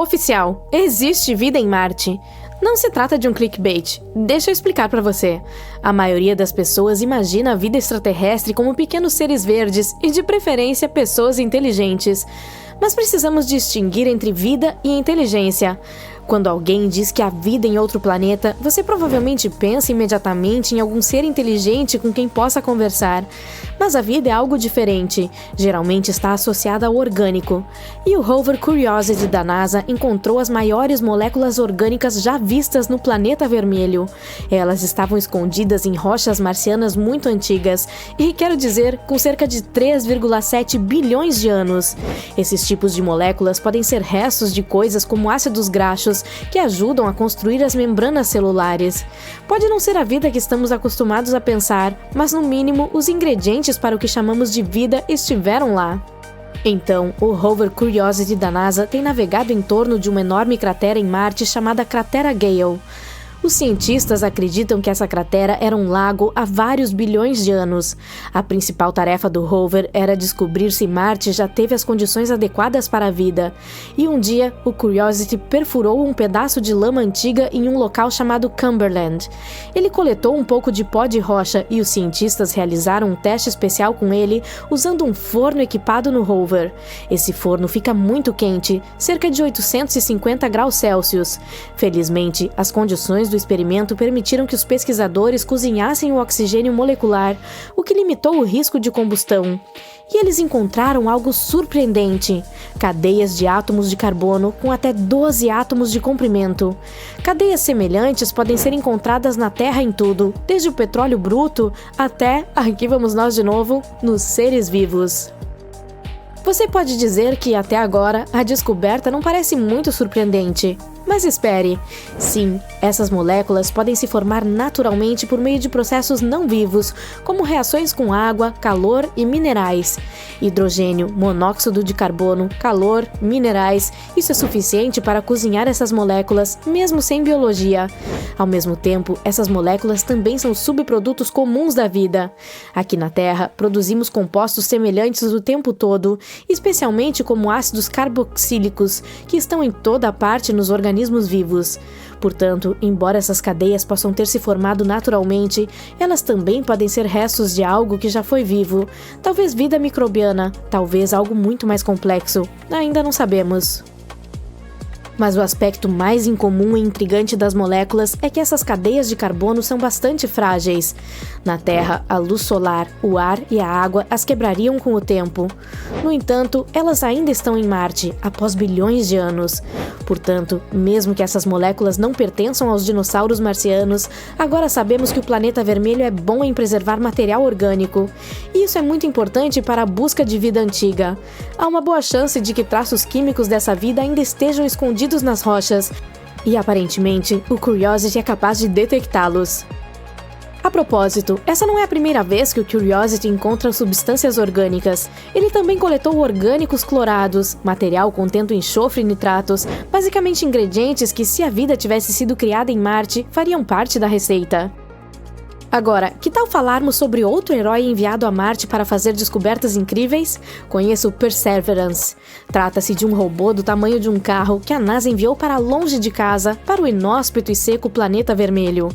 Oficial, existe vida em Marte. Não se trata de um clickbait, deixa eu explicar pra você. A maioria das pessoas imagina a vida extraterrestre como pequenos seres verdes e, de preferência, pessoas inteligentes. Mas precisamos distinguir entre vida e inteligência. Quando alguém diz que há vida em outro planeta, você provavelmente pensa imediatamente em algum ser inteligente com quem possa conversar. Mas a vida é algo diferente, geralmente está associada ao orgânico. E o rover Curiosity da NASA encontrou as maiores moléculas orgânicas já vistas no planeta vermelho. Elas estavam escondidas em rochas marcianas muito antigas, e quero dizer, com cerca de 3,7 bilhões de anos. Esses tipos de moléculas podem ser restos de coisas como ácidos graxos, que ajudam a construir as membranas celulares. Pode não ser a vida que estamos acostumados a pensar, mas no mínimo os ingredientes para o que chamamos de vida estiveram lá. Então, o rover Curiosity da NASA tem navegado em torno de uma enorme cratera em Marte chamada Cratera Gale. Os cientistas acreditam que essa cratera era um lago há vários bilhões de anos. A principal tarefa do rover era descobrir se Marte já teve as condições adequadas para a vida. E um dia, o Curiosity perfurou um pedaço de lama antiga em um local chamado Cumberland. Ele coletou um pouco de pó de rocha e os cientistas realizaram um teste especial com ele usando um forno equipado no rover. Esse forno fica muito quente, cerca de 850 graus Celsius. Felizmente, as condições do experimento permitiram que os pesquisadores cozinhassem o oxigênio molecular, o que limitou o risco de combustão. E eles encontraram algo surpreendente: cadeias de átomos de carbono com até 12 átomos de comprimento. Cadeias semelhantes podem ser encontradas na Terra em tudo, desde o petróleo bruto até, aqui vamos nós de novo, nos seres vivos. Você pode dizer que, até agora, a descoberta não parece muito surpreendente. Mas espere! Sim, essas moléculas podem se formar naturalmente por meio de processos não vivos, como reações com água, calor e minerais. Hidrogênio, monóxido de carbono, calor, minerais, isso é suficiente para cozinhar essas moléculas, mesmo sem biologia. Ao mesmo tempo, essas moléculas também são subprodutos comuns da vida. Aqui na Terra, produzimos compostos semelhantes o tempo todo, especialmente como ácidos carboxílicos, que estão em toda parte nos organismos vivos. Portanto, embora essas cadeias possam ter se formado naturalmente, elas também podem ser restos de algo que já foi vivo. Talvez vida microbiana, talvez algo muito mais complexo. Ainda não sabemos. Mas o aspecto mais incomum e intrigante das moléculas é que essas cadeias de carbono são bastante frágeis. Na Terra, a luz solar, o ar e a água as quebrariam com o tempo. No entanto, elas ainda estão em Marte, após bilhões de anos. Portanto, mesmo que essas moléculas não pertençam aos dinossauros marcianos, agora sabemos que o planeta vermelho é bom em preservar material orgânico. E isso é muito importante para a busca de vida antiga. Há uma boa chance de que traços químicos dessa vida ainda estejam escondidos nas rochas, e aparentemente o Curiosity é capaz de detectá-los. A propósito, essa não é a primeira vez que o Curiosity encontra substâncias orgânicas. Ele também coletou orgânicos clorados, material contendo enxofre e nitratos, basicamente ingredientes que, se a vida tivesse sido criada em Marte, fariam parte da receita. Agora, que tal falarmos sobre outro herói enviado a Marte para fazer descobertas incríveis? Conheça o Perseverance. Trata-se de um robô do tamanho de um carro que a NASA enviou para longe de casa, para o inóspito e seco planeta vermelho.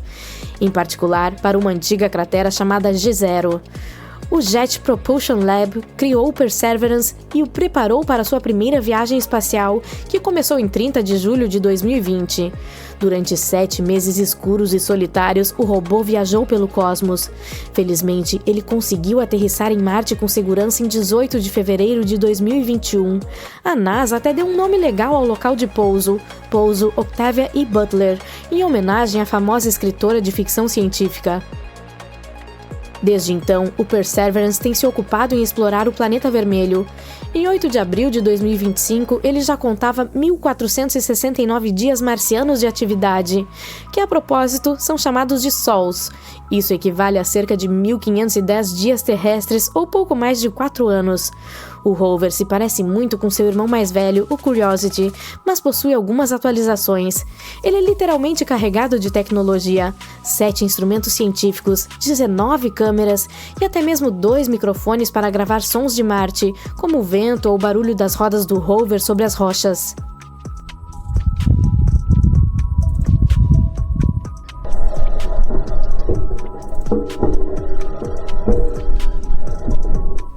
Em particular, para uma antiga cratera chamada G0. O Jet Propulsion Lab criou o Perseverance e o preparou para sua primeira viagem espacial, que começou em 30 de julho de 2020. Durante 7 meses escuros e solitários, o robô viajou pelo cosmos. Felizmente, ele conseguiu aterrissar em Marte com segurança em 18 de fevereiro de 2021. A NASA até deu um nome legal ao local de pouso, Pouso Octavia E. Butler, em homenagem à famosa escritora de ficção científica. Desde então, o Perseverance tem se ocupado em explorar o planeta vermelho. Em 8 de abril de 2025, ele já contava 1.469 dias marcianos de atividade, que a propósito são chamados de sols. Isso equivale a cerca de 1.510 dias terrestres ou pouco mais de 4 anos. O rover se parece muito com seu irmão mais velho, o Curiosity, mas possui algumas atualizações. Ele é literalmente carregado de tecnologia: 7 instrumentos científicos, 19 câmeras e até mesmo 2 microfones para gravar sons de Marte, como o vento ou o barulho das rodas do rover sobre as rochas.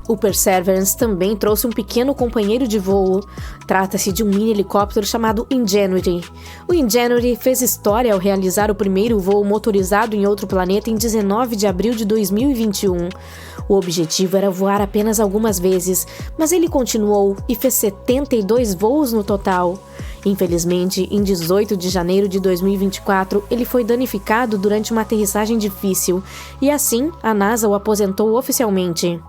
O Perseverance também trouxe um pequeno companheiro de voo. Trata-se de um mini helicóptero chamado Ingenuity. O Ingenuity fez história ao realizar o primeiro voo motorizado em outro planeta em 19 de abril de 2021. O objetivo era voar apenas algumas vezes, mas ele continuou e fez 72 voos no total. Infelizmente, em 18 de janeiro de 2024, ele foi danificado durante uma aterrissagem difícil, e assim a NASA o aposentou oficialmente.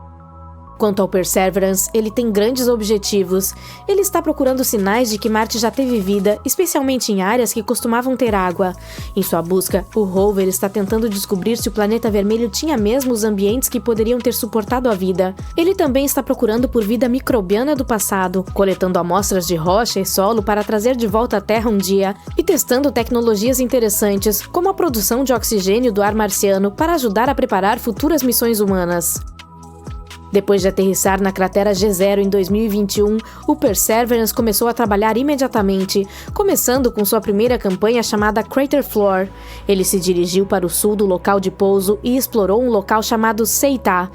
Quanto ao Perseverance, ele tem grandes objetivos. Ele está procurando sinais de que Marte já teve vida, especialmente em áreas que costumavam ter água. Em sua busca, o rover está tentando descobrir se o planeta vermelho tinha mesmo os ambientes que poderiam ter suportado a vida. Ele também está procurando por vida microbiana do passado, coletando amostras de rocha e solo para trazer de volta à Terra um dia, e testando tecnologias interessantes, como a produção de oxigênio do ar marciano para ajudar a preparar futuras missões humanas. Depois de aterrissar na cratera G0 em 2021, o Perseverance começou a trabalhar imediatamente, começando com sua primeira campanha chamada Crater Floor. Ele se dirigiu para o sul do local de pouso e explorou um local chamado Seitá.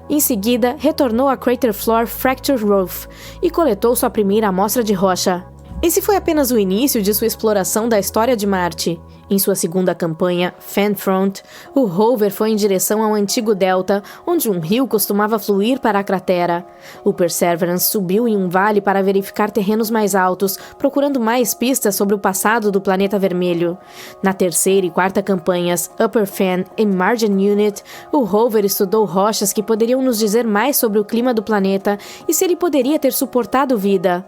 Em seguida, retornou a Crater Floor Fracture Roof e coletou sua primeira amostra de rocha. Esse foi apenas o início de sua exploração da história de Marte. Em sua segunda campanha, Fanfront, o rover foi em direção ao antigo delta, onde um rio costumava fluir para a cratera. O Perseverance subiu em um vale para verificar terrenos mais altos, procurando mais pistas sobre o passado do planeta vermelho. Na terceira e quarta campanhas, Upper Fan e Margin Unit, o rover estudou rochas que poderiam nos dizer mais sobre o clima do planeta e se ele poderia ter suportado vida.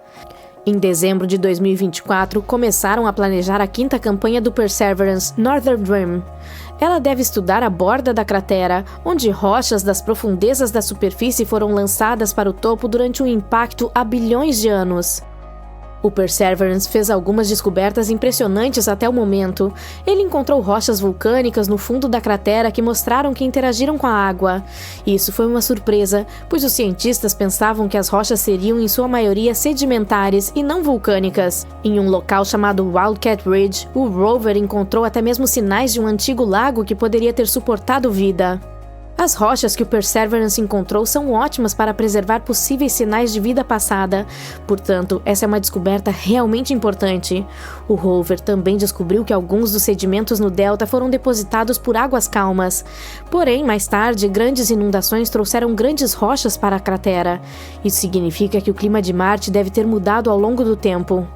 Em dezembro de 2024, começaram a planejar a quinta campanha do Perseverance, Northern Rim. Ela deve estudar a borda da cratera, onde rochas das profundezas da superfície foram lançadas para o topo durante um impacto há bilhões de anos. O Perseverance fez algumas descobertas impressionantes até o momento. Ele encontrou rochas vulcânicas no fundo da cratera que mostraram que interagiram com a água. Isso foi uma surpresa, pois os cientistas pensavam que as rochas seriam em sua maioria sedimentares e não vulcânicas. Em um local chamado Wildcat Ridge, o rover encontrou até mesmo sinais de um antigo lago que poderia ter suportado vida. As rochas que o Perseverance encontrou são ótimas para preservar possíveis sinais de vida passada, portanto, essa é uma descoberta realmente importante. O rover também descobriu que alguns dos sedimentos no delta foram depositados por águas calmas. Porém, mais tarde, grandes inundações trouxeram grandes rochas para a cratera. Isso significa que o clima de Marte deve ter mudado ao longo do tempo.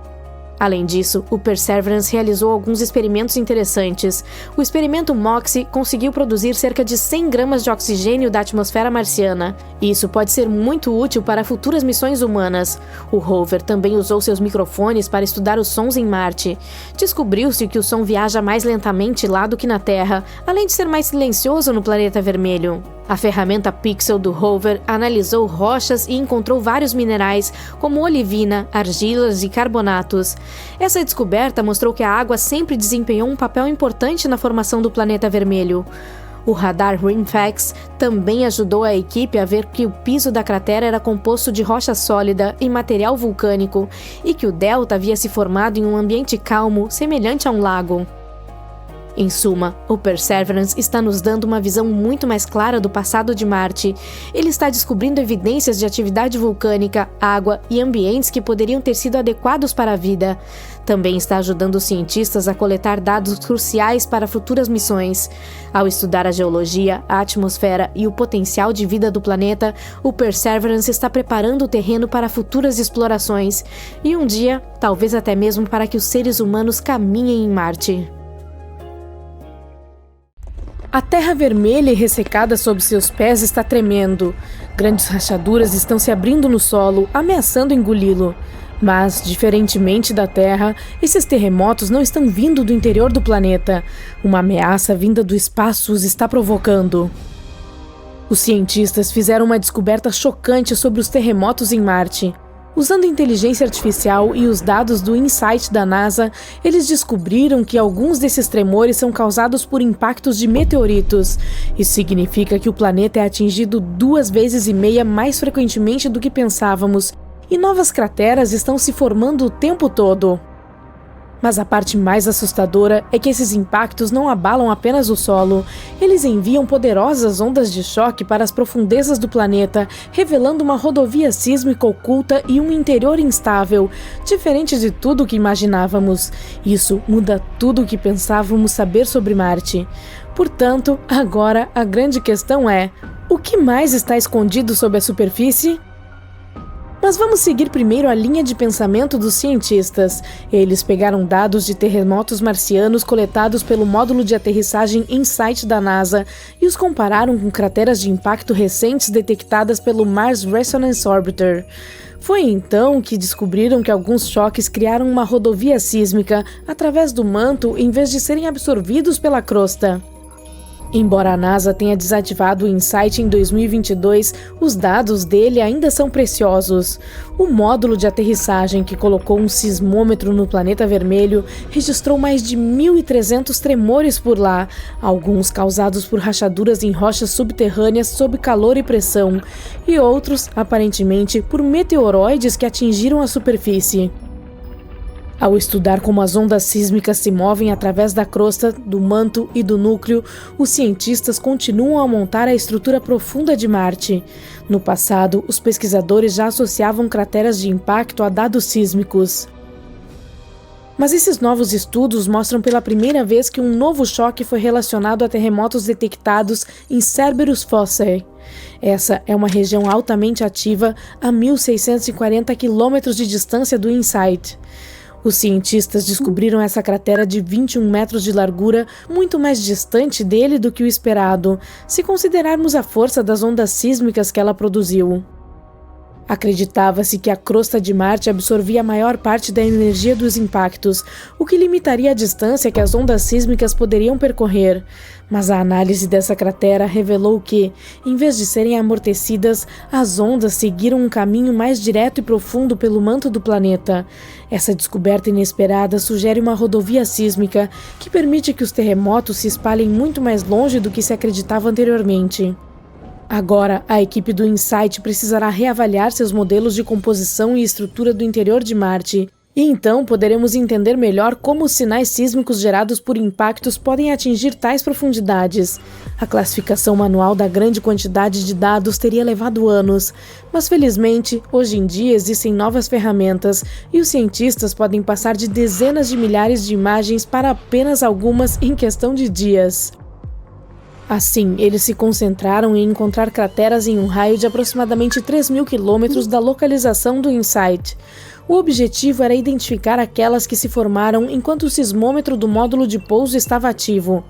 Além disso, o Perseverance realizou alguns experimentos interessantes. O experimento MOXIE conseguiu produzir cerca de 100 gramas de oxigênio da atmosfera marciana. Isso pode ser muito útil para futuras missões humanas. O rover também usou seus microfones para estudar os sons em Marte. Descobriu-se que o som viaja mais lentamente lá do que na Terra, além de ser mais silencioso no planeta vermelho. A ferramenta Pixel do rover analisou rochas e encontrou vários minerais, como olivina, argilas e carbonatos. Essa descoberta mostrou que a água sempre desempenhou um papel importante na formação do planeta vermelho. O radar RIMFAX também ajudou a equipe a ver que o piso da cratera era composto de rocha sólida e material vulcânico, e que o delta havia se formado em um ambiente calmo, semelhante a um lago. Em suma, o Perseverance está nos dando uma visão muito mais clara do passado de Marte. Ele está descobrindo evidências de atividade vulcânica, água e ambientes que poderiam ter sido adequados para a vida. Também está ajudando os cientistas a coletar dados cruciais para futuras missões. Ao estudar a geologia, a atmosfera e o potencial de vida do planeta, o Perseverance está preparando o terreno para futuras explorações. E um dia, talvez até mesmo para que os seres humanos caminhem em Marte. A terra vermelha e ressecada sob seus pés está tremendo. Grandes rachaduras estão se abrindo no solo, ameaçando engoli-lo. Mas, diferentemente da Terra, esses terremotos não estão vindo do interior do planeta. Uma ameaça vinda do espaço os está provocando. Os cientistas fizeram uma descoberta chocante sobre os terremotos em Marte. Usando inteligência artificial e os dados do InSight da NASA, eles descobriram que alguns desses tremores são causados por impactos de meteoritos. Isso significa que o planeta é atingido 2,5 vezes mais frequentemente do que pensávamos, e novas crateras estão se formando o tempo todo. Mas a parte mais assustadora é que esses impactos não abalam apenas o solo. Eles enviam poderosas ondas de choque para as profundezas do planeta, revelando uma rodovia sísmica oculta e um interior instável, diferente de tudo o que imaginávamos. Isso muda tudo o que pensávamos saber sobre Marte. Portanto, agora a grande questão é: o que mais está escondido sob a superfície? Mas vamos seguir primeiro a linha de pensamento dos cientistas. Eles pegaram dados de terremotos marcianos coletados pelo módulo de aterrissagem InSight da NASA e os compararam com crateras de impacto recentes detectadas pelo Mars Resonance Orbiter. Foi então que descobriram que alguns choques criaram uma rodovia sísmica através do manto em vez de serem absorvidos pela crosta. Embora a NASA tenha desativado o InSight em 2022, os dados dele ainda são preciosos. O módulo de aterrissagem que colocou um sismômetro no planeta vermelho registrou mais de 1.300 tremores por lá, alguns causados por rachaduras em rochas subterrâneas sob calor e pressão, e outros, aparentemente, por meteoroides que atingiram a superfície. Ao estudar como as ondas sísmicas se movem através da crosta, do manto e do núcleo, os cientistas continuam a montar a estrutura profunda de Marte. No passado, os pesquisadores já associavam crateras de impacto a dados sísmicos. Mas esses novos estudos mostram pela primeira vez que um novo choque foi relacionado a terremotos detectados em Cerberus Fossae. Essa é uma região altamente ativa a 1.640 quilômetros de distância do InSight. Os cientistas descobriram essa cratera de 21 metros de largura, muito mais distante dele do que o esperado, se considerarmos a força das ondas sísmicas que ela produziu. Acreditava-se que a crosta de Marte absorvia a maior parte da energia dos impactos, o que limitaria a distância que as ondas sísmicas poderiam percorrer. Mas a análise dessa cratera revelou que, em vez de serem amortecidas, as ondas seguiram um caminho mais direto e profundo pelo manto do planeta. Essa descoberta inesperada sugere uma rodovia sísmica que permite que os terremotos se espalhem muito mais longe do que se acreditava anteriormente. Agora, a equipe do InSight precisará reavaliar seus modelos de composição e estrutura do interior de Marte, e então poderemos entender melhor como os sinais sísmicos gerados por impactos podem atingir tais profundidades. A classificação manual da grande quantidade de dados teria levado anos, mas felizmente, hoje em dia existem novas ferramentas e os cientistas podem passar de dezenas de milhares de imagens para apenas algumas em questão de dias. Assim, eles se concentraram em encontrar crateras em um raio de aproximadamente 3.000 quilômetros da localização do InSight. O objetivo era identificar aquelas que se formaram enquanto o sismômetro do módulo de pouso estava ativo.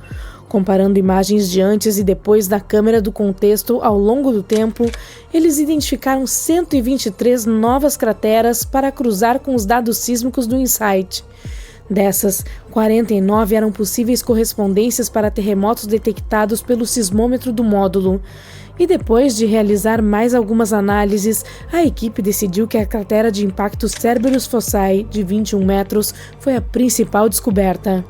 Comparando imagens de antes e depois da câmera do contexto ao longo do tempo, eles identificaram 123 novas crateras para cruzar com os dados sísmicos do InSight. Dessas, 49 eram possíveis correspondências para terremotos detectados pelo sismômetro do módulo. E depois de realizar mais algumas análises, a equipe decidiu que a cratera de impacto Cerberus Fossae, de 21 metros, foi a principal descoberta.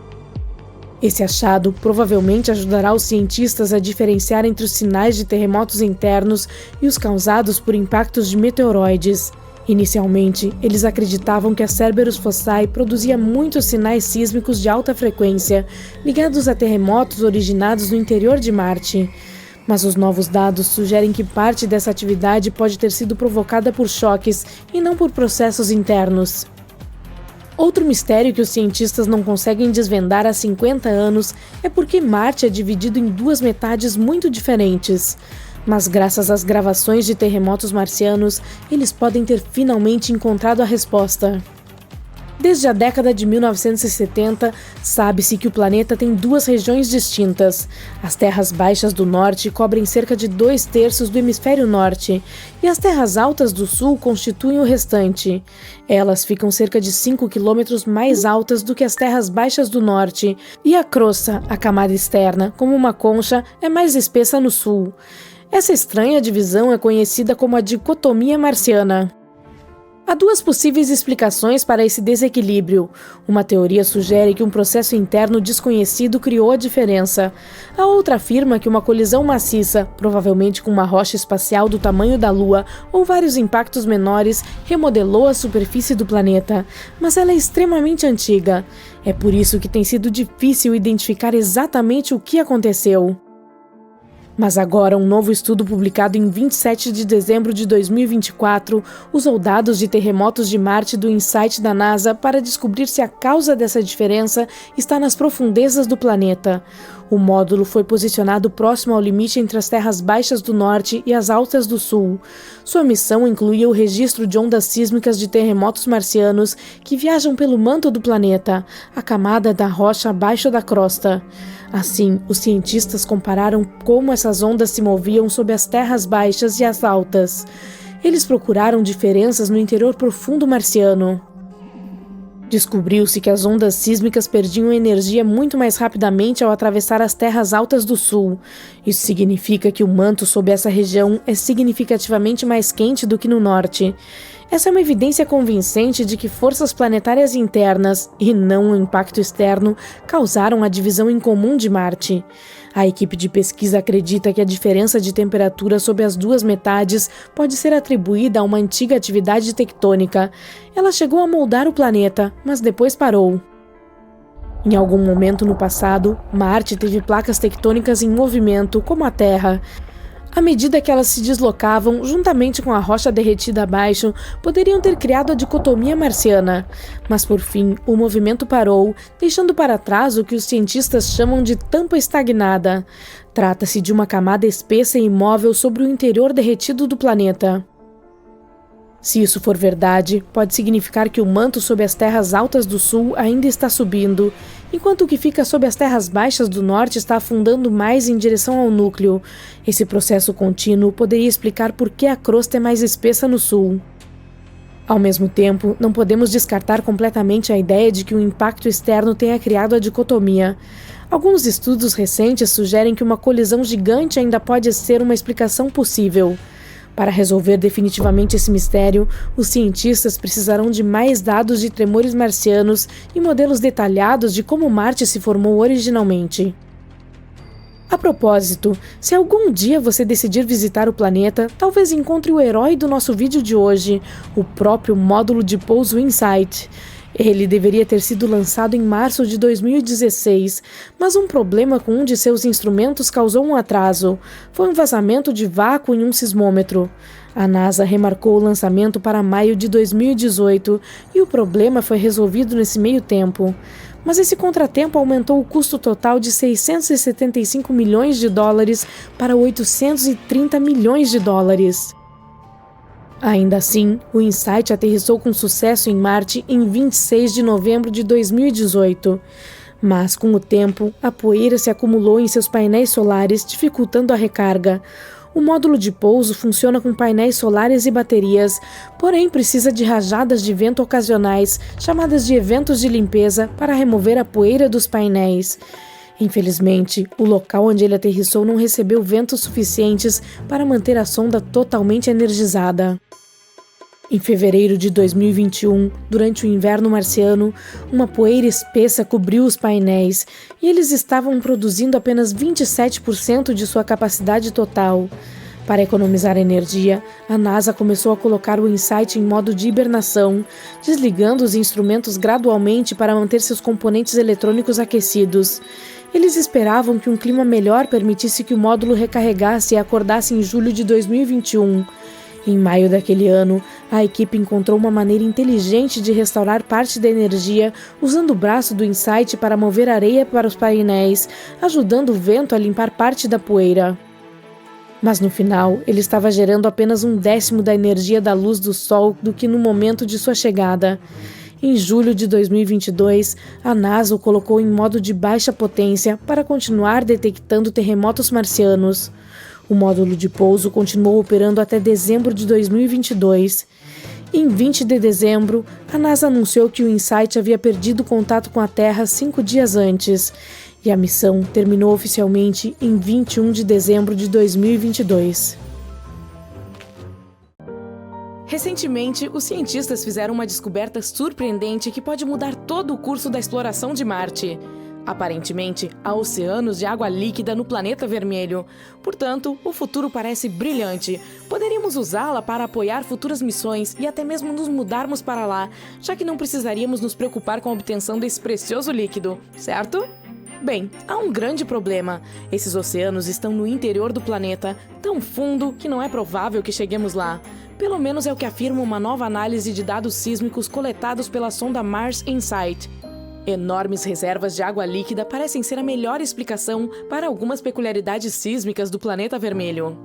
Esse achado provavelmente ajudará os cientistas a diferenciar entre os sinais de terremotos internos e os causados por impactos de meteoroides. Inicialmente, eles acreditavam que a Cerberus Fossae produzia muitos sinais sísmicos de alta frequência, ligados a terremotos originados no interior de Marte. Mas os novos dados sugerem que parte dessa atividade pode ter sido provocada por choques e não por processos internos. Outro mistério que os cientistas não conseguem desvendar há 50 anos é porque Marte é dividido em duas metades muito diferentes. Mas graças às gravações de terremotos marcianos, eles podem ter finalmente encontrado a resposta. Desde a década de 1970, sabe-se que o planeta tem duas regiões distintas. As terras baixas do norte cobrem cerca de 2/3 do hemisfério norte, e as terras altas do sul constituem o restante. Elas ficam cerca de 5 quilômetros mais altas do que as terras baixas do norte, e a crosta, a camada externa, como uma concha, é mais espessa no sul. Essa estranha divisão é conhecida como a dicotomia marciana. Há duas possíveis explicações para esse desequilíbrio. Uma teoria sugere que um processo interno desconhecido criou a diferença. A outra afirma que uma colisão maciça, provavelmente com uma rocha espacial do tamanho da Lua ou vários impactos menores, remodelou a superfície do planeta. Mas ela é extremamente antiga. É por isso que tem sido difícil identificar exatamente o que aconteceu. Mas agora, um novo estudo publicado em 27 de dezembro de 2024 usou dados de terremotos de Marte do InSight da NASA para descobrir se a causa dessa diferença está nas profundezas do planeta. O módulo foi posicionado próximo ao limite entre as terras baixas do norte e as altas do sul. Sua missão incluía o registro de ondas sísmicas de terremotos marcianos que viajam pelo manto do planeta, a camada da rocha abaixo da crosta. Assim, os cientistas compararam como essas ondas se moviam sob as terras baixas e as altas. Eles procuraram diferenças no interior profundo marciano. Descobriu-se que as ondas sísmicas perdiam energia muito mais rapidamente ao atravessar as terras altas do sul. Isso significa que o manto sob essa região é significativamente mais quente do que no norte. Essa é uma evidência convincente de que forças planetárias internas, e não o impacto externo, causaram a divisão incomum de Marte. A equipe de pesquisa acredita que a diferença de temperatura sob as duas metades pode ser atribuída a uma antiga atividade tectônica. Ela chegou a moldar o planeta, mas depois parou. Em algum momento no passado, Marte teve placas tectônicas em movimento, como a Terra. À medida que elas se deslocavam, juntamente com a rocha derretida abaixo, poderiam ter criado a dicotomia marciana. Mas por fim, o movimento parou, deixando para trás o que os cientistas chamam de tampa estagnada. Trata-se de uma camada espessa e imóvel sobre o interior derretido do planeta. Se isso for verdade, pode significar que o manto sob as terras altas do sul ainda está subindo, enquanto o que fica sob as terras baixas do norte está afundando mais em direção ao núcleo. Esse processo contínuo poderia explicar por que a crosta é mais espessa no sul. Ao mesmo tempo, não podemos descartar completamente a ideia de que o impacto externo tenha criado a dicotomia. Alguns estudos recentes sugerem que uma colisão gigante ainda pode ser uma explicação possível. Para resolver definitivamente esse mistério, os cientistas precisarão de mais dados de tremores marcianos e modelos detalhados de como Marte se formou originalmente. A propósito, se algum dia você decidir visitar o planeta, talvez encontre o herói do nosso vídeo de hoje, o próprio módulo de pouso InSight. Ele deveria ter sido lançado em março de 2016, mas um problema com um de seus instrumentos causou um atraso. Foi um vazamento de vácuo em um sismômetro. A NASA remarcou o lançamento para maio de 2018 e o problema foi resolvido nesse meio tempo. Mas esse contratempo aumentou o custo total de 675 milhões de dólares para 830 milhões de dólares. Ainda assim, o InSight aterrissou com sucesso em Marte em 26 de novembro de 2018. Mas, com o tempo, a poeira se acumulou em seus painéis solares, dificultando a recarga. O módulo de pouso funciona com painéis solares e baterias, porém precisa de rajadas de vento ocasionais, chamadas de eventos de limpeza, para remover a poeira dos painéis. Infelizmente, o local onde ele aterrissou não recebeu ventos suficientes para manter a sonda totalmente energizada. Em fevereiro de 2021, durante o inverno marciano, uma poeira espessa cobriu os painéis e eles estavam produzindo apenas 27% de sua capacidade total. Para economizar energia, a NASA começou a colocar o InSight em modo de hibernação, desligando os instrumentos gradualmente para manter seus componentes eletrônicos aquecidos. Eles esperavam que um clima melhor permitisse que o módulo recarregasse e acordasse em julho de 2021. Em maio daquele ano, a equipe encontrou uma maneira inteligente de restaurar parte da energia usando o braço do InSight para mover areia para os painéis, ajudando o vento a limpar parte da poeira. Mas no final, ele estava gerando apenas 1/10 da energia da luz do Sol do que no momento de sua chegada. Em julho de 2022, a NASA o colocou em modo de baixa potência para continuar detectando terremotos marcianos. O módulo de pouso continuou operando até dezembro de 2022. Em 20 de dezembro, a NASA anunciou que o InSight havia perdido contato com a Terra 5 dias antes, e a missão terminou oficialmente em 21 de dezembro de 2022. Recentemente, os cientistas fizeram uma descoberta surpreendente que pode mudar todo o curso da exploração de Marte. Aparentemente, há oceanos de água líquida no planeta vermelho. Portanto, o futuro parece brilhante. Poderíamos usá-la para apoiar futuras missões e até mesmo nos mudarmos para lá, já que não precisaríamos nos preocupar com a obtenção desse precioso líquido, certo? Bem, há um grande problema. Esses oceanos estão no interior do planeta, tão fundo que não é provável que cheguemos lá. Pelo menos é o que afirma uma nova análise de dados sísmicos coletados pela sonda Mars InSight. Enormes reservas de água líquida parecem ser a melhor explicação para algumas peculiaridades sísmicas do planeta vermelho.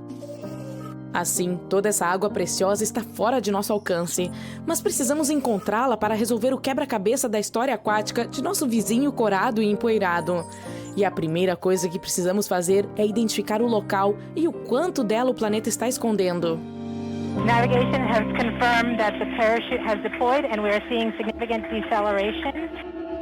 Assim, toda essa água preciosa está fora de nosso alcance, mas precisamos encontrá-la para resolver o quebra-cabeça da história aquática de nosso vizinho corado e empoeirado. E a primeira coisa que precisamos fazer é identificar o local e o quanto dela o planeta está escondendo. Navigation has confirmed that the parachute has deployed and we are seeing significant deceleration.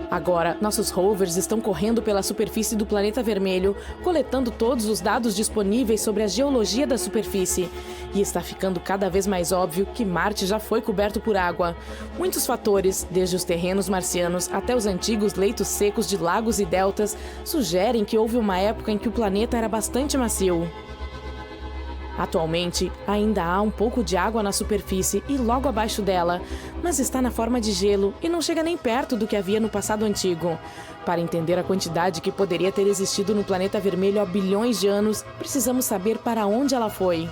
Agora, nossos rovers estão correndo pela superfície do planeta vermelho, coletando todos os dados disponíveis sobre a geologia da superfície. E está ficando cada vez mais óbvio que Marte já foi coberto por água. Muitos fatores, desde os terrenos marcianos até os antigos leitos secos de lagos e deltas, sugerem que houve uma época em que o planeta era bastante macio. Atualmente, ainda há um pouco de água na superfície e logo abaixo dela, mas está na forma de gelo e não chega nem perto do que havia no passado antigo. Para entender a quantidade que poderia ter existido no planeta vermelho há bilhões de anos, precisamos saber para onde ela foi.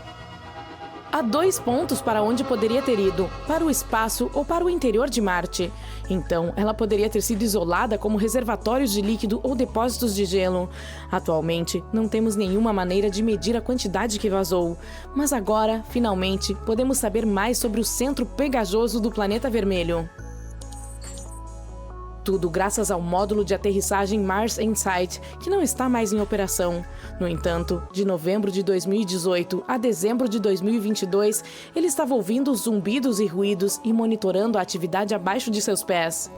Há 2 pontos para onde poderia ter ido, para o espaço ou para o interior de Marte. Então, ela poderia ter sido isolada como reservatórios de líquido ou depósitos de gelo. Atualmente, não temos nenhuma maneira de medir a quantidade que vazou. Mas agora, finalmente, podemos saber mais sobre o centro pegajoso do planeta vermelho. Tudo graças ao módulo de aterrissagem Mars InSight, que não está mais em operação. No entanto, de novembro de 2018 a dezembro de 2022, ele estava ouvindo zumbidos e ruídos e monitorando a atividade abaixo de seus pés.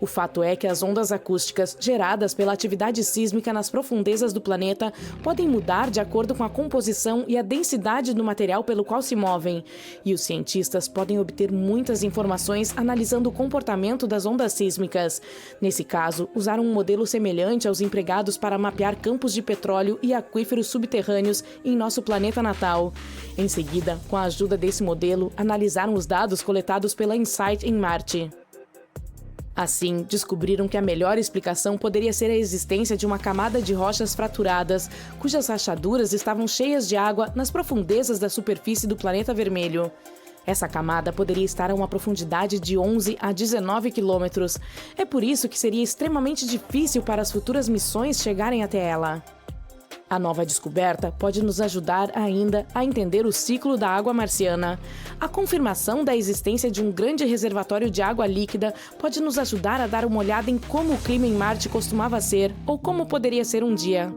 O fato é que as ondas acústicas geradas pela atividade sísmica nas profundezas do planeta podem mudar de acordo com a composição e a densidade do material pelo qual se movem, e os cientistas podem obter muitas informações analisando o comportamento das ondas sísmicas. Nesse caso, usaram um modelo semelhante aos empregados para mapear campos de petróleo e aquíferos subterrâneos em nosso planeta natal. Em seguida, com a ajuda desse modelo, analisaram os dados coletados pela InSight em Marte. Assim, descobriram que a melhor explicação poderia ser a existência de uma camada de rochas fraturadas, cujas rachaduras estavam cheias de água nas profundezas da superfície do planeta vermelho. Essa camada poderia estar a uma profundidade de 11 a 19 quilômetros. É por isso que seria extremamente difícil para as futuras missões chegarem até ela. A nova descoberta pode nos ajudar ainda a entender o ciclo da água marciana. A confirmação da existência de um grande reservatório de água líquida pode nos ajudar a dar uma olhada em como o clima em Marte costumava ser ou como poderia ser um dia.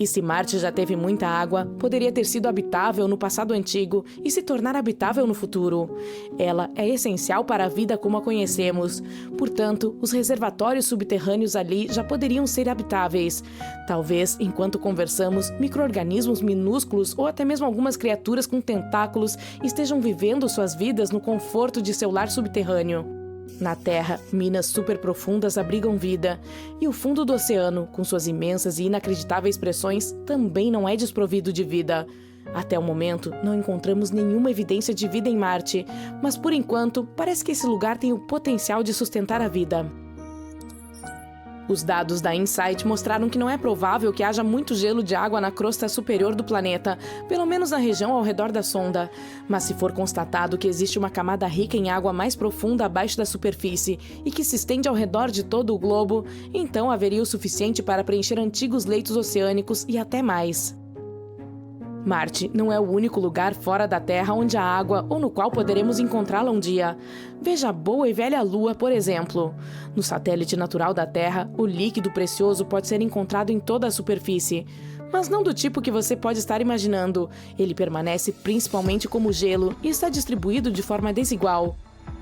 E se Marte já teve muita água, poderia ter sido habitável no passado antigo e se tornar habitável no futuro. Ela é essencial para a vida como a conhecemos. Portanto, os reservatórios subterrâneos ali já poderiam ser habitáveis. Talvez, enquanto conversamos, micro-organismos minúsculos ou até mesmo algumas criaturas com tentáculos estejam vivendo suas vidas no conforto de seu lar subterrâneo. Na Terra, minas superprofundas abrigam vida, e o fundo do oceano, com suas imensas e inacreditáveis pressões, também não é desprovido de vida. Até o momento, não encontramos nenhuma evidência de vida em Marte, mas por enquanto, parece que esse lugar tem o potencial de sustentar a vida. Os dados da InSight mostraram que não é provável que haja muito gelo de água na crosta superior do planeta, pelo menos na região ao redor da sonda. Mas se for constatado que existe uma camada rica em água mais profunda abaixo da superfície e que se estende ao redor de todo o globo, então haveria o suficiente para preencher antigos leitos oceânicos e até mais. Marte não é o único lugar fora da Terra onde há água ou no qual poderemos encontrá-la um dia. Veja a boa e velha Lua, por exemplo. No satélite natural da Terra, o líquido precioso pode ser encontrado em toda a superfície. Mas não do tipo que você pode estar imaginando. Ele permanece principalmente como gelo e está distribuído de forma desigual.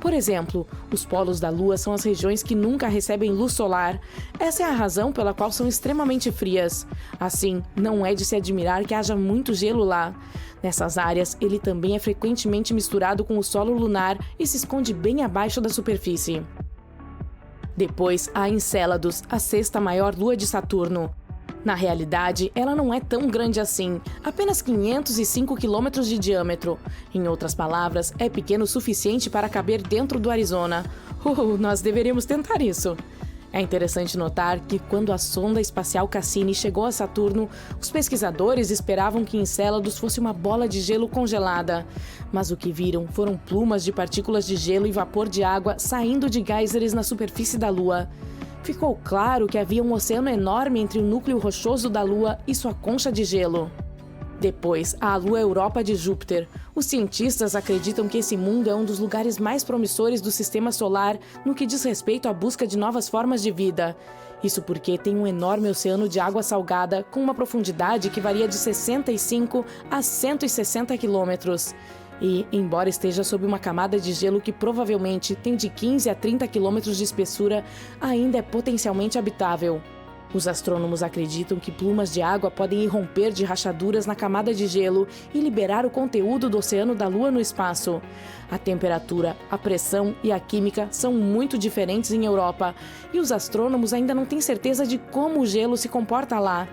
Por exemplo, os polos da Lua são as regiões que nunca recebem luz solar. Essa é a razão pela qual são extremamente frias. Assim, não é de se admirar que haja muito gelo lá. Nessas áreas, ele também é frequentemente misturado com o solo lunar e se esconde bem abaixo da superfície. Depois, há Encéladus, a sexta maior lua de Saturno. Na realidade, ela não é tão grande assim, apenas 505 quilômetros de diâmetro. Em outras palavras, é pequeno o suficiente para caber dentro do Arizona. Nós deveríamos tentar isso. É interessante notar que quando a sonda espacial Cassini chegou a Saturno, os pesquisadores esperavam que Encéladus fosse uma bola de gelo congelada. Mas o que viram foram plumas de partículas de gelo e vapor de água saindo de geysers na superfície da Lua. Ficou claro que havia um oceano enorme entre o núcleo rochoso da Lua e sua concha de gelo. Depois, há a Lua Europa de Júpiter. Os cientistas acreditam que esse mundo é um dos lugares mais promissores do Sistema Solar no que diz respeito à busca de novas formas de vida. Isso porque tem um enorme oceano de água salgada com uma profundidade que varia de 65 a 160 quilômetros. E, embora esteja sob uma camada de gelo que provavelmente tem de 15 a 30 quilômetros de espessura, ainda é potencialmente habitável. Os astrônomos acreditam que plumas de água podem irromper de rachaduras na camada de gelo e liberar o conteúdo do oceano da Lua no espaço. A temperatura, a pressão e a química são muito diferentes em Europa, e os astrônomos ainda não têm certeza de como o gelo se comporta lá.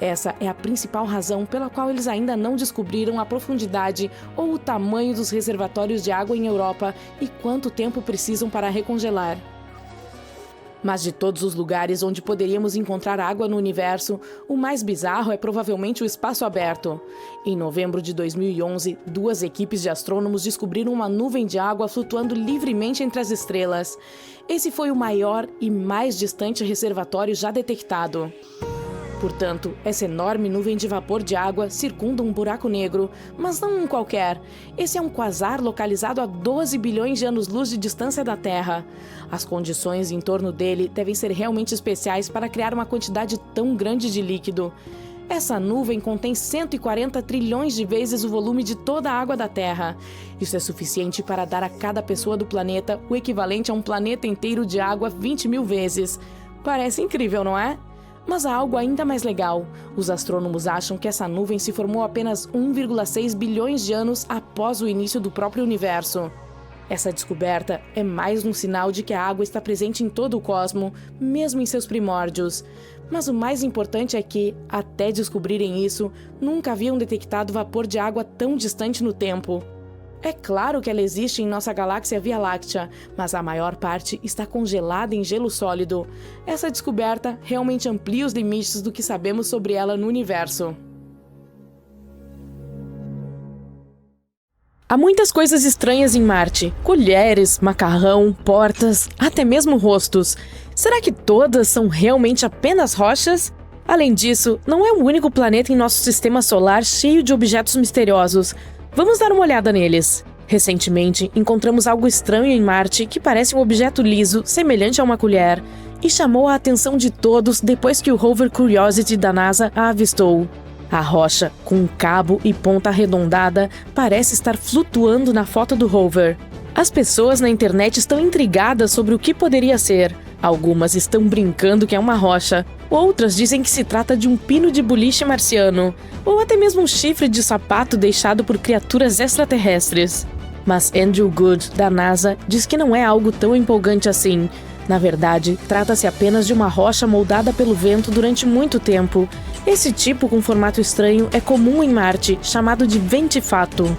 Essa é a principal razão pela qual eles ainda não descobriram a profundidade ou o tamanho dos reservatórios de água em Europa e quanto tempo precisam para recongelar. Mas de todos os lugares onde poderíamos encontrar água no universo, o mais bizarro é provavelmente o espaço aberto. Em novembro de 2011, 2 equipes de astrônomos descobriram uma nuvem de água flutuando livremente entre as estrelas. Esse foi o maior e mais distante reservatório já detectado. Portanto, essa enorme nuvem de vapor de água circunda um buraco negro, mas não um qualquer. Esse é um quasar localizado a 12 bilhões de anos-luz de distância da Terra. As condições em torno dele devem ser realmente especiais para criar uma quantidade tão grande de líquido. Essa nuvem contém 140 trilhões de vezes o volume de toda a água da Terra. Isso é suficiente para dar a cada pessoa do planeta o equivalente a um planeta inteiro de água 20 mil vezes. Parece incrível, não é? Mas há algo ainda mais legal. Os astrônomos acham que essa nuvem se formou apenas 1,6 bilhões de anos após o início do próprio universo. Essa descoberta é mais um sinal de que a água está presente em todo o cosmos, mesmo em seus primórdios. Mas o mais importante é que, até descobrirem isso, nunca haviam detectado vapor de água tão distante no tempo. É claro que ela existe em nossa galáxia Via Láctea, mas a maior parte está congelada em gelo sólido. Essa descoberta realmente amplia os limites do que sabemos sobre ela no universo. Há muitas coisas estranhas em Marte: colheres, macarrão, portas, até mesmo rostos. Será que todas são realmente apenas rochas? Além disso, não é o único planeta em nosso sistema solar cheio de objetos misteriosos. Vamos dar uma olhada neles. Recentemente, encontramos algo estranho em Marte que parece um objeto liso, semelhante a uma colher, e chamou a atenção de todos depois que o rover Curiosity da NASA a avistou. A rocha, com um cabo e ponta arredondada, parece estar flutuando na foto do rover. As pessoas na internet estão intrigadas sobre o que poderia ser. Algumas estão brincando que é uma rocha, outras dizem que se trata de um pino de boliche marciano, ou até mesmo um chifre de sapato deixado por criaturas extraterrestres. Mas Andrew Good, da NASA, diz que não é algo tão empolgante assim. Na verdade, trata-se apenas de uma rocha moldada pelo vento durante muito tempo. Esse tipo com formato estranho é comum em Marte, chamado de ventifato.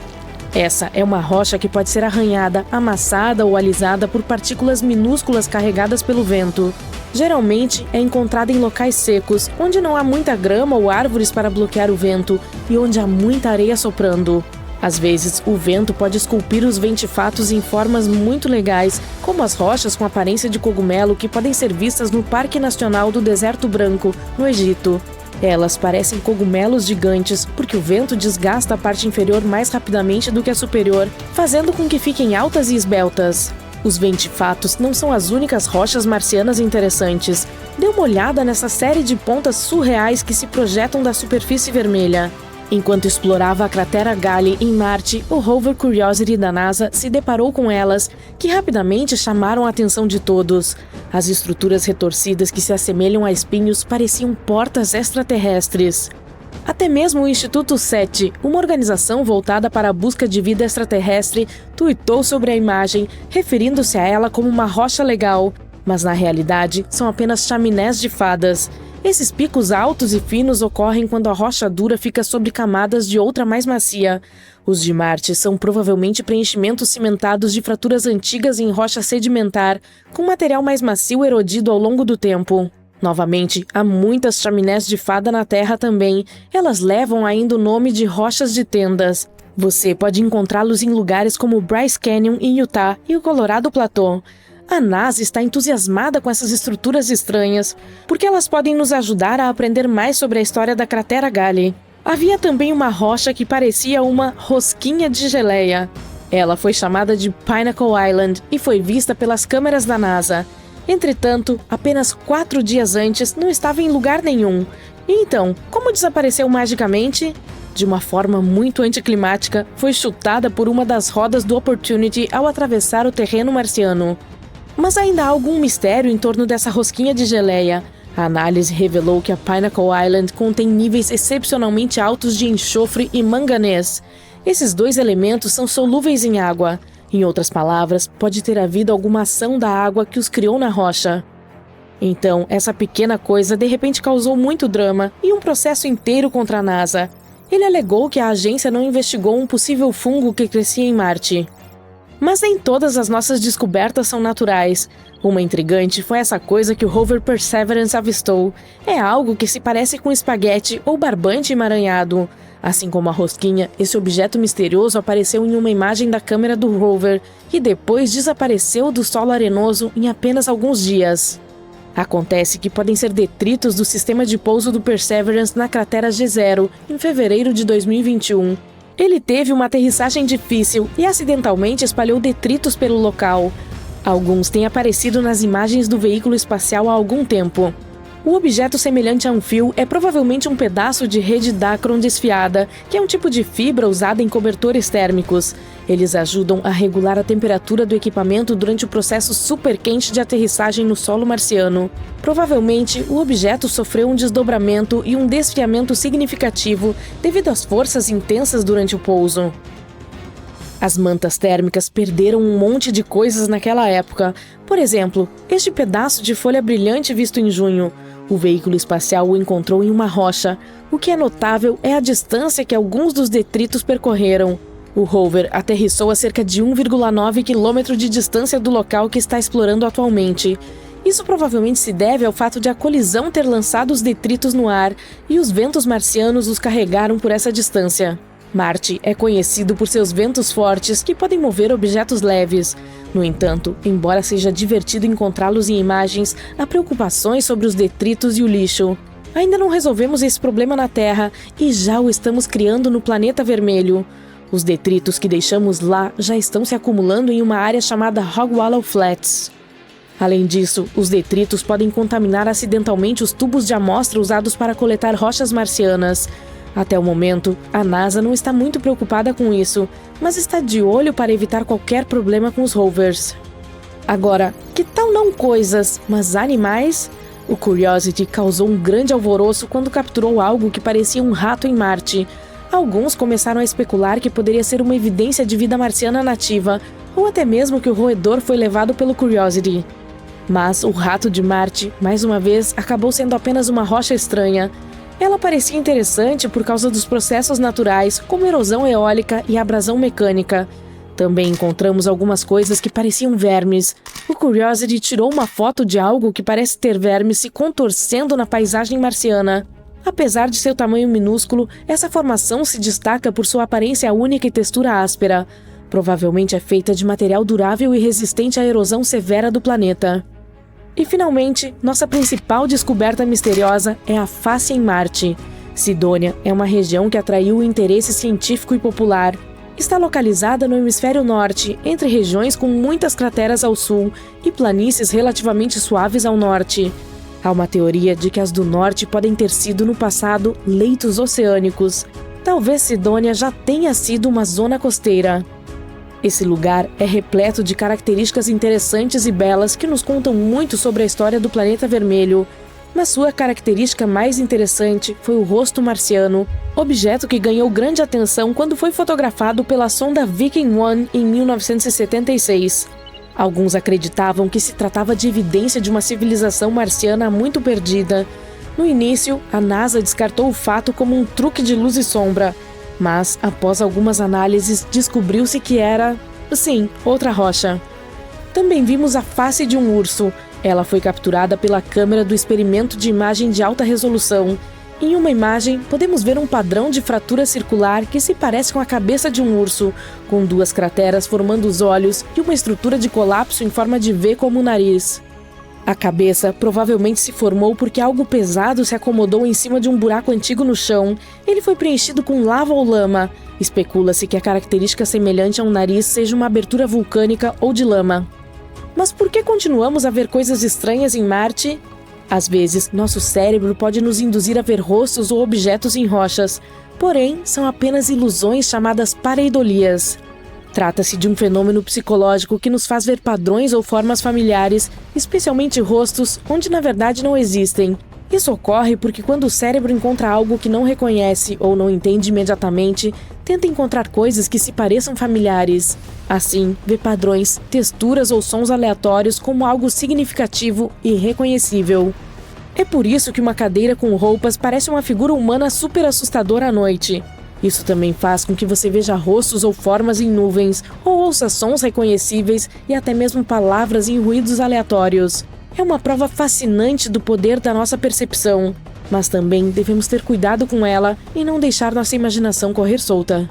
Essa é uma rocha que pode ser arranhada, amassada ou alisada por partículas minúsculas carregadas pelo vento. Geralmente é encontrada em locais secos, onde não há muita grama ou árvores para bloquear o vento e onde há muita areia soprando. Às vezes, o vento pode esculpir os ventifatos em formas muito legais, como as rochas com aparência de cogumelo que podem ser vistas no Parque Nacional do Deserto Branco, no Egito. Elas parecem cogumelos gigantes porque o vento desgasta a parte inferior mais rapidamente do que a superior, fazendo com que fiquem altas e esbeltas. Os ventifatos não são as únicas rochas marcianas interessantes. Dê uma olhada nessa série de pontas surreais que se projetam da superfície vermelha. Enquanto explorava a cratera Gale em Marte, o rover Curiosity da NASA se deparou com elas, que rapidamente chamaram a atenção de todos. As estruturas retorcidas que se assemelham a espinhos pareciam portas extraterrestres. Até mesmo o Instituto SETI, uma organização voltada para a busca de vida extraterrestre, tuitou sobre a imagem, referindo-se a ela como uma rocha legal. Mas na realidade, são apenas chaminés de fadas. Esses picos altos e finos ocorrem quando a rocha dura fica sobre camadas de outra mais macia. Os de Marte são provavelmente preenchimentos cimentados de fraturas antigas em rocha sedimentar, com material mais macio erodido ao longo do tempo. Novamente, há muitas chaminés de fada na Terra também. Elas levam ainda o nome de rochas de tendas. Você pode encontrá-los em lugares como Bryce Canyon em Utah e o Colorado Plateau. A NASA está entusiasmada com essas estruturas estranhas, porque elas podem nos ajudar a aprender mais sobre a história da cratera Gale. Havia também uma rocha que parecia uma rosquinha de geleia. Ela foi chamada de Pinnacle Island e foi vista pelas câmeras da NASA. Entretanto, apenas 4 dias antes, não estava em lugar nenhum. E então, como desapareceu magicamente? De uma forma muito anticlimática, foi chutada por uma das rodas do Opportunity ao atravessar o terreno marciano. Mas ainda há algum mistério em torno dessa rosquinha de geleia. A análise revelou que a Pinnacle Island contém níveis excepcionalmente altos de enxofre e manganês. Esses 2 elementos são solúveis em água. Em outras palavras, pode ter havido alguma ação da água que os criou na rocha. Então, essa pequena coisa de repente causou muito drama e um processo inteiro contra a NASA. Ele alegou que a agência não investigou um possível fungo que crescia em Marte. Mas nem todas as nossas descobertas são naturais. Uma intrigante foi essa coisa que o rover Perseverance avistou. É algo que se parece com espaguete ou barbante emaranhado. Assim como a rosquinha, esse objeto misterioso apareceu em uma imagem da câmera do rover e depois desapareceu do solo arenoso em apenas alguns dias. Acontece que podem ser detritos do sistema de pouso do Perseverance na cratera G0, em fevereiro de 2021. Ele teve uma aterrissagem difícil e acidentalmente espalhou detritos pelo local. Alguns têm aparecido nas imagens do veículo espacial há algum tempo. O objeto semelhante a um fio é provavelmente um pedaço de rede Dacron desfiada, que é um tipo de fibra usada em cobertores térmicos. Eles ajudam a regular a temperatura do equipamento durante o processo super quente de aterrissagem no solo marciano. Provavelmente, o objeto sofreu um desdobramento e um desfiamento significativo devido às forças intensas durante o pouso. As mantas térmicas perderam um monte de coisas naquela época. Por exemplo, este pedaço de folha brilhante visto em junho. O veículo espacial o encontrou em uma rocha. O que é notável é a distância que alguns dos detritos percorreram. O rover aterrissou a cerca de 1,9 km de distância do local que está explorando atualmente. Isso provavelmente se deve ao fato de a colisão ter lançado os detritos no ar e os ventos marcianos os carregaram por essa distância. Marte é conhecido por seus ventos fortes que podem mover objetos leves. No entanto, embora seja divertido encontrá-los em imagens, há preocupações sobre os detritos e o lixo. Ainda não resolvemos esse problema na Terra e já o estamos criando no planeta vermelho. Os detritos que deixamos lá já estão se acumulando em uma área chamada Hogwallow Flats. Além disso, os detritos podem contaminar acidentalmente os tubos de amostra usados para coletar rochas marcianas. Até o momento, a NASA não está muito preocupada com isso, mas está de olho para evitar qualquer problema com os rovers. Agora, que tal não coisas, mas animais? O Curiosity causou um grande alvoroço quando capturou algo que parecia um rato em Marte. Alguns começaram a especular que poderia ser uma evidência de vida marciana nativa, ou até mesmo que o roedor foi levado pelo Curiosity. Mas o rato de Marte, mais uma vez, acabou sendo apenas uma rocha estranha. Ela parecia interessante por causa dos processos naturais, como erosão eólica e abrasão mecânica. Também encontramos algumas coisas que pareciam vermes. O Curiosity tirou uma foto de algo que parece ter vermes se contorcendo na paisagem marciana. Apesar de seu tamanho minúsculo, essa formação se destaca por sua aparência única e textura áspera. Provavelmente é feita de material durável e resistente à erosão severa do planeta. E finalmente, nossa principal descoberta misteriosa é a face em Marte. Sidônia é uma região que atraiu o interesse científico e popular. Está localizada no hemisfério norte, entre regiões com muitas crateras ao sul e planícies relativamente suaves ao norte. Há uma teoria de que as do norte podem ter sido, no passado, leitos oceânicos. Talvez Sidônia já tenha sido uma zona costeira. Esse lugar é repleto de características interessantes e belas que nos contam muito sobre a história do planeta vermelho, mas sua característica mais interessante foi o rosto marciano, objeto que ganhou grande atenção quando foi fotografado pela sonda Viking 1 em 1976. Alguns acreditavam que se tratava de evidência de uma civilização marciana muito perdida. No início, a NASA descartou o fato como um truque de luz e sombra, mas, após algumas análises, descobriu-se que era, sim, outra rocha. Também vimos a face de um urso. Ela foi capturada pela câmera do experimento de imagem de alta resolução. Em uma imagem, podemos ver um padrão de fratura circular que se parece com a cabeça de um urso, com 2 crateras formando os olhos e uma estrutura de colapso em forma de V como o nariz. A cabeça provavelmente se formou porque algo pesado se acomodou em cima de um buraco antigo no chão. Ele foi preenchido com lava ou lama. Especula-se que a característica semelhante a um nariz seja uma abertura vulcânica ou de lama. Mas por que continuamos a ver coisas estranhas em Marte? Às vezes, nosso cérebro pode nos induzir a ver rostos ou objetos em rochas, porém, são apenas ilusões chamadas pareidolias. Trata-se de um fenômeno psicológico que nos faz ver padrões ou formas familiares, especialmente rostos, onde na verdade não existem. Isso ocorre porque quando o cérebro encontra algo que não reconhece ou não entende imediatamente, tenta encontrar coisas que se pareçam familiares. Assim, vê padrões, texturas ou sons aleatórios como algo significativo e reconhecível. É por isso que uma cadeira com roupas parece uma figura humana super assustadora à noite. Isso também faz com que você veja rostos ou formas em nuvens, ou ouça sons reconhecíveis e até mesmo palavras em ruídos aleatórios. É uma prova fascinante do poder da nossa percepção, mas também devemos ter cuidado com ela e não deixar nossa imaginação correr solta.